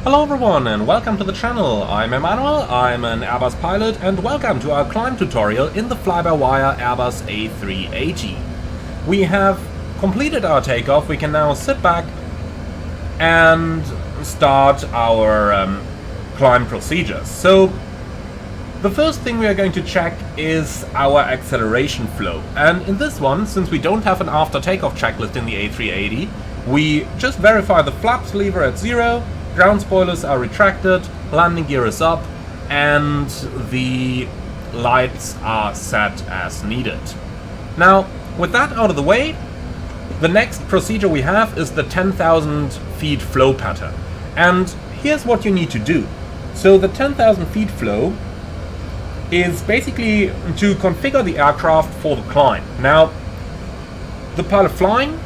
Hello everyone and welcome to the channel. I'm Emmanuel, I'm an Airbus pilot, and welcome to our climb tutorial in the fly-by-wire Airbus A380. We have completed our takeoff. We can now sit back and start our climb procedures. So the first thing we are going to check is our acceleration flow, and in this one, since we don't have an after takeoff checklist in the A380, we just verify the flaps lever at 0, ground spoilers are retracted, landing gear is up, and the lights are set as needed. Now, with that out of the way, the next procedure we have is the 10,000 feet flow pattern. And here's what you need to do. So the 10,000 feet flow is basically to configure the aircraft for the climb. Now, the pilot flying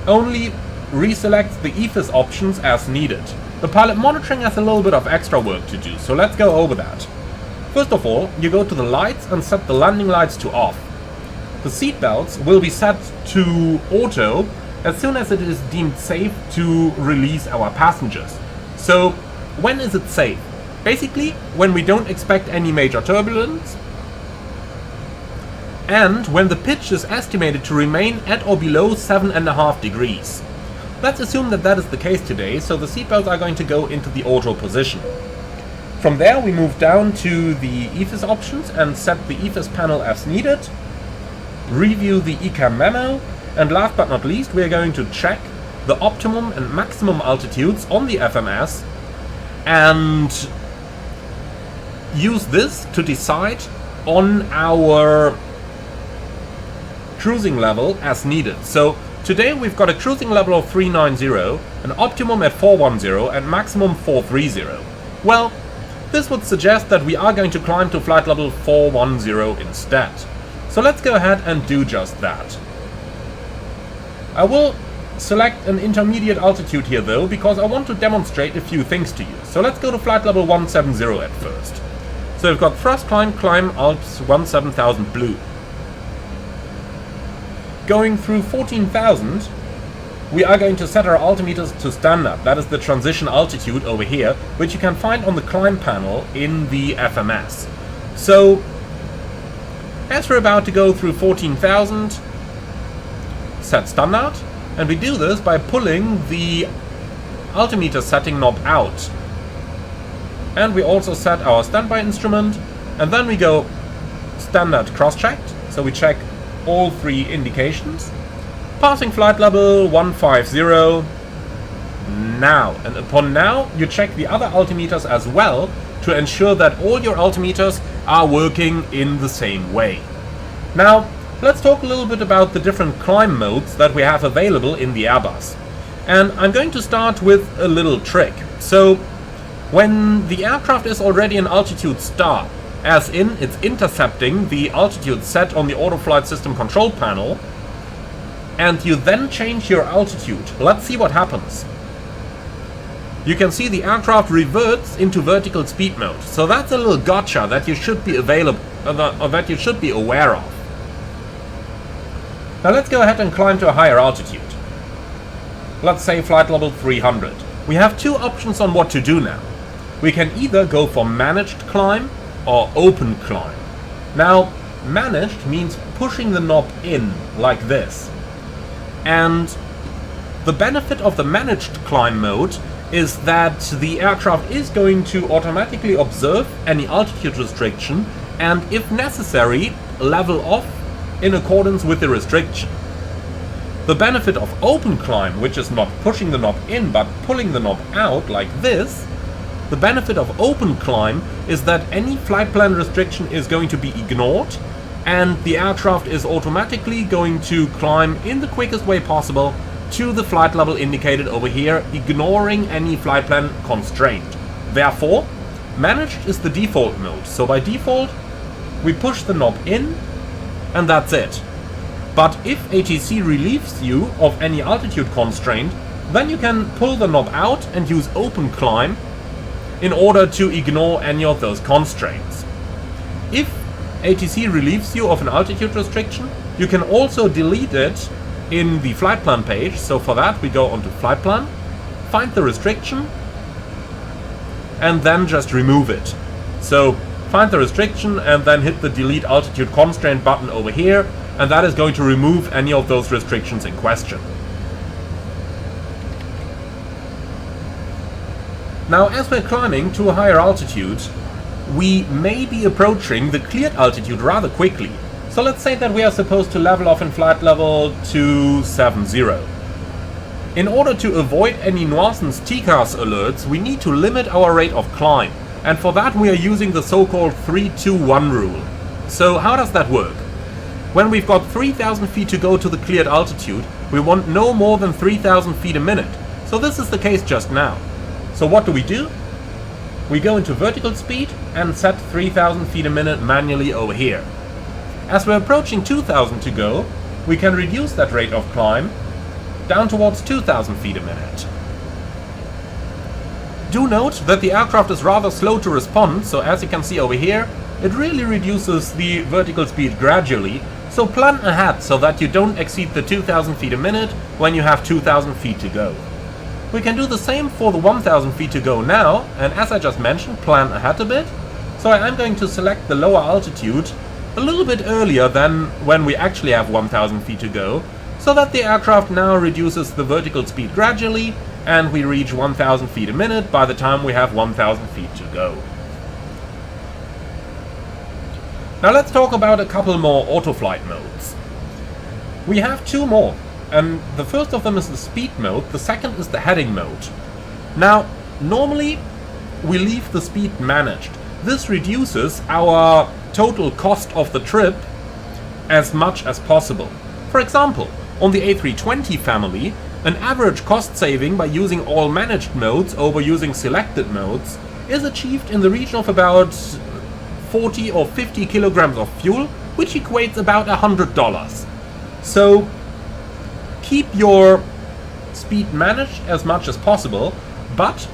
only reselects the EFIS options as needed. The pilot monitoring has a little bit of extra work to do, so let's go over that. First of all, you go to the lights and set the landing lights to off. The seat belts will be set to auto as soon as it is deemed safe to release our passengers. So, when is it safe? Basically, when we don't expect any major turbulence, and when the pitch is estimated to remain at or below 7.5 degrees. Let's assume that that is the case today, so the seatbelts are going to go into the auto position. From there we move down to the EFIS options and set the EFIS panel as needed, review the ECAM memo, and last but not least we are going to check the optimum and maximum altitudes on the FMS and use this to decide on our cruising level as needed. So today we've got a cruising level of 390, an optimum at 410 and maximum 430. Well, this would suggest that we are going to climb to flight level 410 instead. So let's go ahead and do just that. I will select an intermediate altitude here though, because I want to demonstrate a few things to you. So let's go to flight level 170 at first. So we've got thrust climb Alps 17000 blue. Going through 14,000, we are going to set our altimeters to standard. That is the transition altitude over here, which you can find on the climb panel in the FMS. So, as we're about to go through 14,000, set standard, and we do this by pulling the altimeter setting knob out. And we also set our standby instrument, and then we go standard cross-checked, so we check all three indications. Passing flight level 150 now, and upon now you check the other altimeters as well to ensure that all your altimeters are working in the same way. Now let's talk a little bit about the different climb modes that we have available in the Airbus, and I'm going to start with a little trick. So when the aircraft is already in altitude star, as in it's intercepting the altitude set on the auto flight system control panel, and you then change your altitude. Let's see what happens. You can see the aircraft reverts into vertical speed mode. So that's a little gotcha that you should be available, or that you should be aware of. Now let's go ahead and climb to a higher altitude. Let's say flight level 300. We have two options on what to do now. We can either go for managed climb or open climb. Now, managed means pushing the knob in like this. And the benefit of the managed climb mode is that the aircraft is going to automatically observe any altitude restriction and, if necessary, level off in accordance with the restriction. The benefit of open climb, which is not pushing the knob in but pulling the knob out like this, the benefit of open climb is that any flight plan restriction is going to be ignored and the aircraft is automatically going to climb in the quickest way possible to the flight level indicated over here, ignoring any flight plan constraint. Therefore, managed is the default mode. So by default, we push the knob in and that's it. But if ATC relieves you of any altitude constraint, then you can pull the knob out and use open climb in order to ignore any of those constraints. If ATC relieves you of an altitude restriction, you can also delete it in the flight plan page. So for that we go onto flight plan, find the restriction, and then just remove it. So find the restriction and then hit the delete altitude constraint button over here, and that is going to remove any of those restrictions in question. Now, as we're climbing to a higher altitude, we may be approaching the cleared altitude rather quickly. So let's say that we are supposed to level off in flight level 270. In order to avoid any nuisance TCAS alerts, we need to limit our rate of climb. And for that we are using the so-called 3-2-1 rule. So how does that work? When we've got 3,000 feet to go to the cleared altitude, we want no more than 3,000 feet a minute. So this is the case just now. So what do? We go into vertical speed and set 3,000 feet a minute manually over here. As we're approaching 2,000 to go, we can reduce that rate of climb down towards 2,000 feet a minute. Do note that the aircraft is rather slow to respond, so as you can see over here, it really reduces the vertical speed gradually, so plan ahead so that you don't exceed the 2,000 feet a minute when you have 2,000 feet to go. We can do the same for the 1,000 feet to go now, and as I just mentioned, plan ahead a bit. So I'm going to select the lower altitude a little bit earlier than when we actually have 1,000 feet to go, so that the aircraft now reduces the vertical speed gradually, and we reach 1,000 feet a minute by the time we have 1,000 feet to go. Now let's talk about a couple more autoflight modes. We have two more. And the first of them is the speed mode, the second is the heading mode. Now, normally we leave the speed managed. This reduces our total cost of the trip as much as possible. For example, on the A320 family, an average cost saving by using all managed modes over using selected modes is achieved in the region of about 40 or 50 kilograms of fuel, which equates about $100. So keep your speed managed as much as possible, but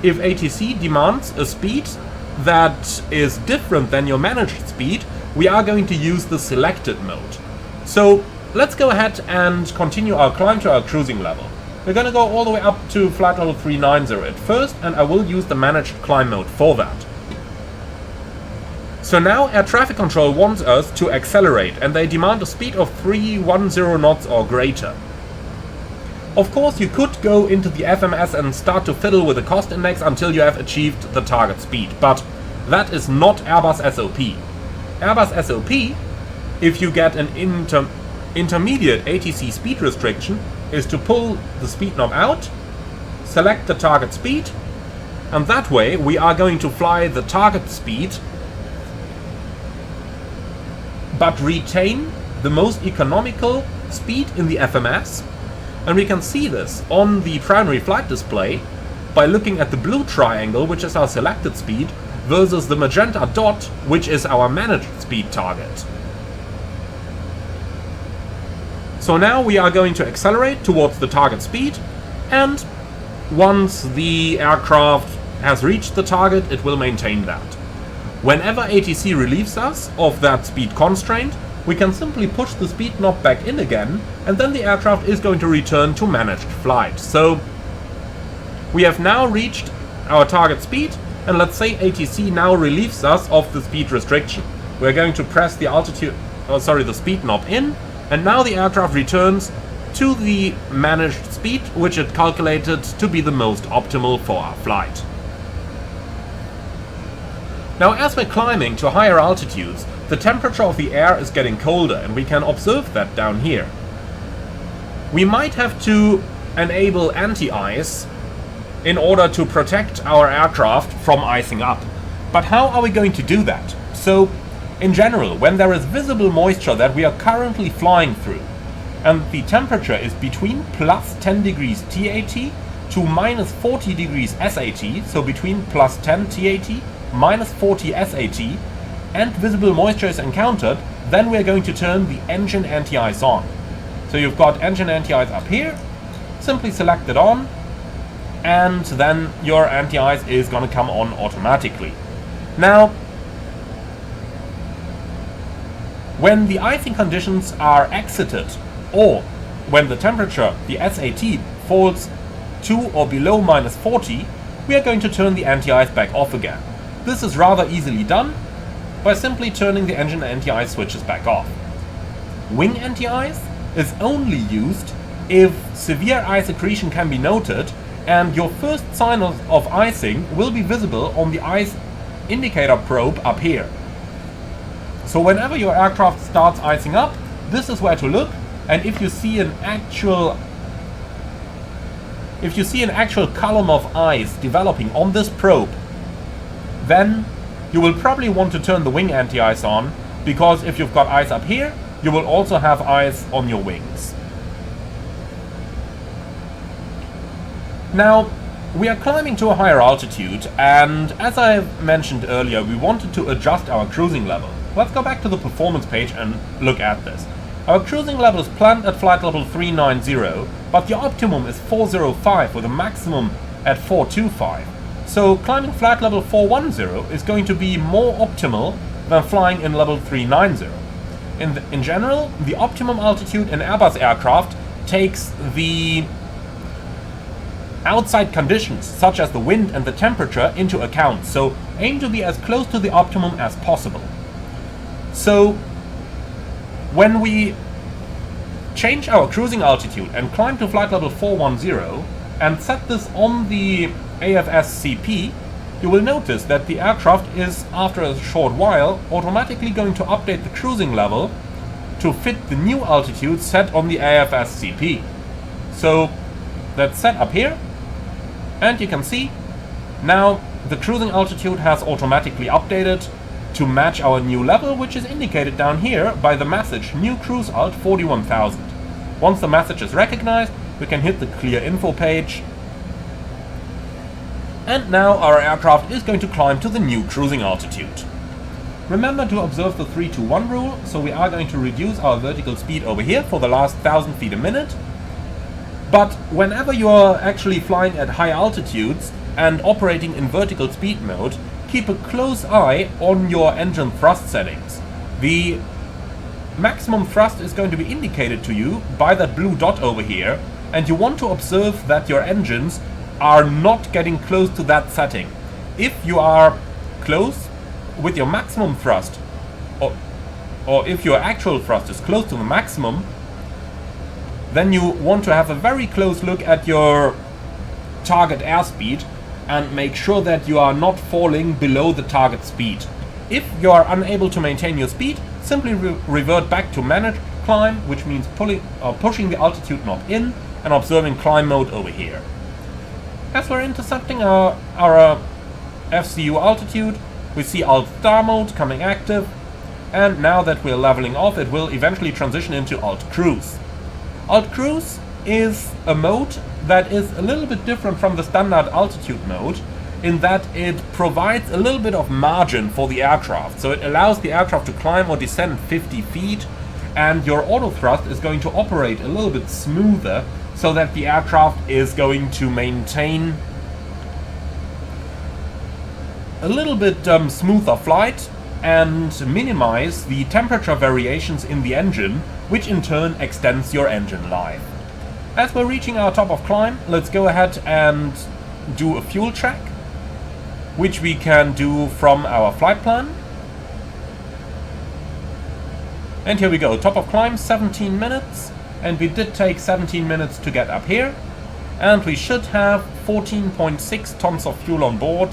if ATC demands a speed that is different than your managed speed, we are going to use the selected mode. So let's go ahead and continue our climb to our cruising level. We're going to go all the way up to flight level 390 at first, and I will use the managed climb mode for that. So now air traffic control wants us to accelerate, and they demand a speed of 310 knots or greater. Of course, you could go into the FMS and start to fiddle with the cost index until you have achieved the target speed, but that is not Airbus SOP. Airbus SOP, if you get an intermediate ATC speed restriction, is to pull the speed knob out, select the target speed, and that way we are going to fly the target speed but retain the most economical speed in the FMS. And we can see this on the primary flight display by looking at the blue triangle, which is our selected speed, versus the magenta dot, which is our managed speed target. So now we are going to accelerate towards the target speed, and once the aircraft has reached the target, it will maintain that. Whenever ATC relieves us of that speed constraint, we can simply push the speed knob back in again, and then the aircraft is going to return to managed flight. So we have now reached our target speed, and let's say ATC now relieves us of the speed restriction. We're going to press the speed knob in, and now the aircraft returns to the managed speed, which it calculated to be the most optimal for our flight. Now, as we're climbing to higher altitudes, the temperature of the air is getting colder, and we can observe that down here. We might have to enable anti-ice in order to protect our aircraft from icing up. But how are we going to do that? So, in general, when there is visible moisture that we are currently flying through, and the temperature is between plus 10 degrees TAT to minus 40 degrees SAT, so between plus 10 TAT, minus 40 SAT, and visible moisture is encountered, then we're going to turn the engine anti-ice on. So you've got engine anti-ice up here, simply select it on, and then your anti-ice is going to come on automatically. Now, when the icing conditions are exited, or when the temperature, the SAT, falls to or below minus 40, we are going to turn the anti-ice back off again. This is rather easily done by simply turning the engine anti-ice switches back off. Wing anti-ice is only used if severe ice accretion can be noted and your first sign of icing will be visible on the ice indicator probe up here. So whenever your aircraft starts icing up, this is where to look, and if you see an actual column of ice developing on this probe, then you will probably want to turn the wing anti-ice on, because if you've got ice up here, you will also have ice on your wings. Now, we are climbing to a higher altitude, and as I mentioned earlier, we wanted to adjust our cruising level. Let's go back to the performance page and look at this. Our cruising level is planned at flight level 390, but the optimum is 405 with a maximum at 425. So climbing flight level 410 is going to be more optimal than flying in level 390. In general, the optimum altitude in Airbus aircraft takes the outside conditions, such as the wind and the temperature, into account, so aim to be as close to the optimum as possible. So when we change our cruising altitude and climb to flight level 410 and set this on the AFS-CP, you will notice that the aircraft is, after a short while, automatically going to update the cruising level to fit the new altitude set on the AFS-CP. So that's set up here, and you can see now the cruising altitude has automatically updated to match our new level, which is indicated down here by the message new cruise alt 41,000. Once the message is recognized, we can hit the clear info page, and now our aircraft is going to climb to the new cruising altitude. Remember to observe the 3-2-1 rule, so we are going to reduce our vertical speed over here for the last 1000 feet a minute. But whenever you are actually flying at high altitudes and operating in vertical speed mode, keep a close eye on your engine thrust settings. The maximum thrust is going to be indicated to you by that blue dot over here, and you want to observe that your engines are not getting close to that setting. If you are close with your maximum thrust, or if your actual thrust is close to the maximum, then you want to have a very close look at your target airspeed and make sure that you are not falling below the target speed. If you are unable to maintain your speed, simply revert back to manage climb, which means pushing the altitude knob in and observing climb mode over here. As we're intercepting our FCU altitude, we see Alt Star mode coming active, and now that we're leveling off, it will eventually transition into Alt Cruise. Alt Cruise is a mode that is a little bit different from the standard altitude mode, in that it provides a little bit of margin for the aircraft. So it allows the aircraft to climb or descend 50 feet, and your auto thrust is going to operate a little bit smoother, so that the aircraft is going to maintain a little bit smoother flight and minimize the temperature variations in the engine, which in turn extends your engine life. As we're reaching our top of climb, let's go ahead and do a fuel check, which we can do from our flight plan. And here we go, top of climb, 17 minutes, and we did take 17 minutes to get up here, and we should have 14.6 tons of fuel on board,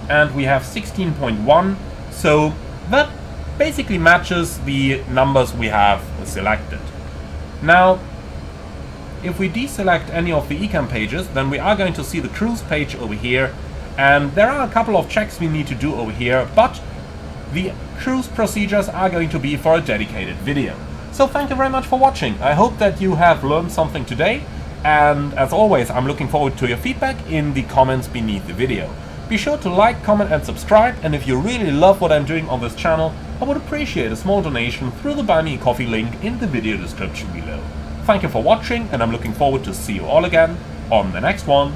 and we have 16.1, so that basically matches the numbers we have selected. Now, if we deselect any of the ecam pages, then we are going to see the cruise page over here, and there are a couple of checks we need to do over here, but the cruise procedures are going to be for a dedicated video. So thank you very much for watching. I hope that you have learned something today, and as always, I'm looking forward to your feedback in the comments beneath the video. Be sure to like, comment and subscribe, and if you really love what I'm doing on this channel, I would appreciate a small donation through the Buy Me a Coffee link in the video description below. Thank you for watching, and I'm looking forward to see you all again on the next one.